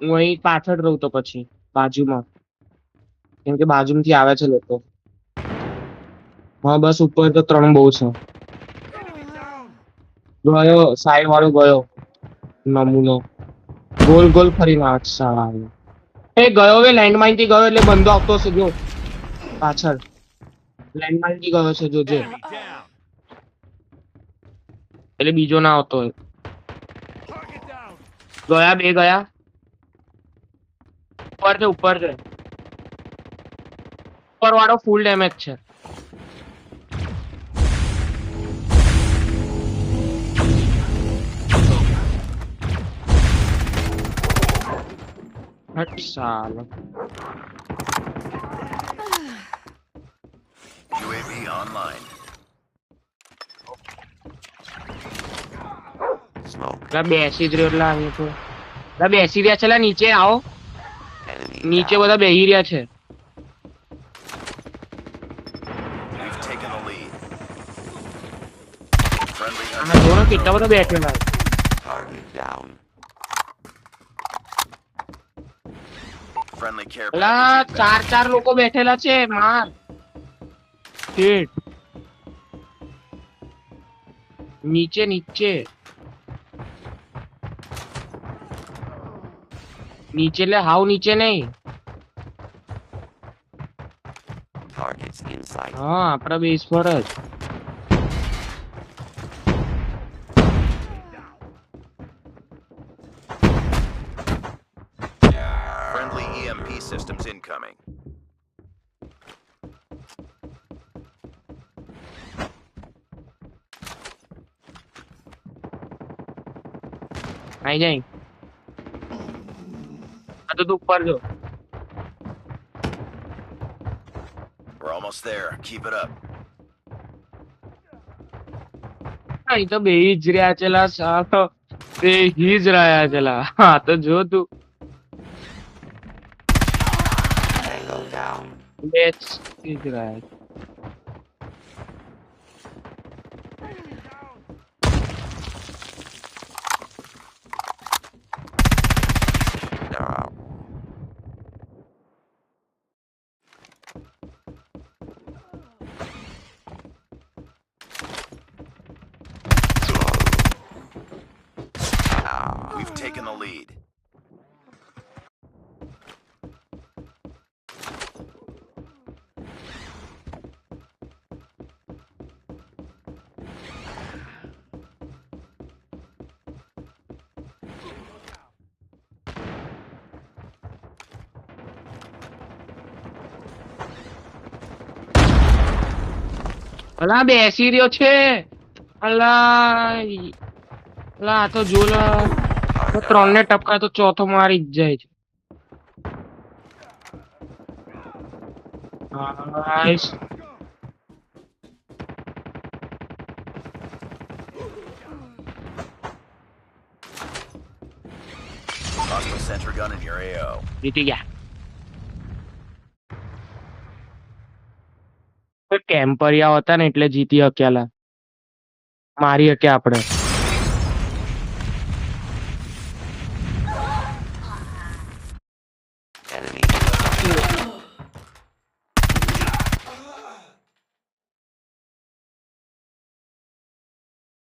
હું અહીં પાછળ રહું તો પછી બાજુમાં, કેમ કે બાજુમાંથી આવે છે લોકો. હા બસ ઉપર તો 3 બહુ છે. ગયો સાઈડ વાળો ગયો નમૂનો ગોલ ગોલ ફરીને આવે છે સાલા. એ ગયો વે લેન્ડમાઇન થી ગયો એટલે બંદો આવતો હશે જો પાછળ. લેન્ડમાઇન થી ગયો છે જોજે, એટલે બીજો ના આવતો હોય. ગયા 2 ગયા. ઉપર છે ઉપર છે. ઉપર વાળો ફૂલ ડેમેજ છે. હટ સાલો. UAV online. Smoke. બેસી જ રહ્યો એટલે અહીં તો બેસી રહ્યા છે. લા નીચે આવો, Enemy નીચે down. બધા બેહી રહ્યા છે. We've taken the lead. Friendly આમાં જો ને કેટલા બધા બેઠેલા છે. target down. Friendly care અલા package 4 લોકો બેઠેલા છે. માર શિટ. નીચે નીચે નીચે એટલે હાવ નીચે નહીં. targets inside. હા આપડા બેઝ પર જ. Friendly EMP systems incoming. આઈ જાય. આ તો તું ઉપર જો. We're almost there. Keep it up. અહીં તો બેહી જ રહ્યા છે લા સાલો. બેહી જ રહ્યા છે લા. હા તો જો તું Tango down. બેસી જ રહ્યા છે. There are. We've taken the lead. અલા બેસી રહ્યો છે. અલા અલા આ તો જો લા 3 ને ટપકા તો ચોથો મારી જ જાય છે. Nice. Hostile sentry gun in your AO. જીતી ગયા. કેમ્પરિયા હતા ને એટલે જીતી શક્યા લા. મારી શકે આપણે.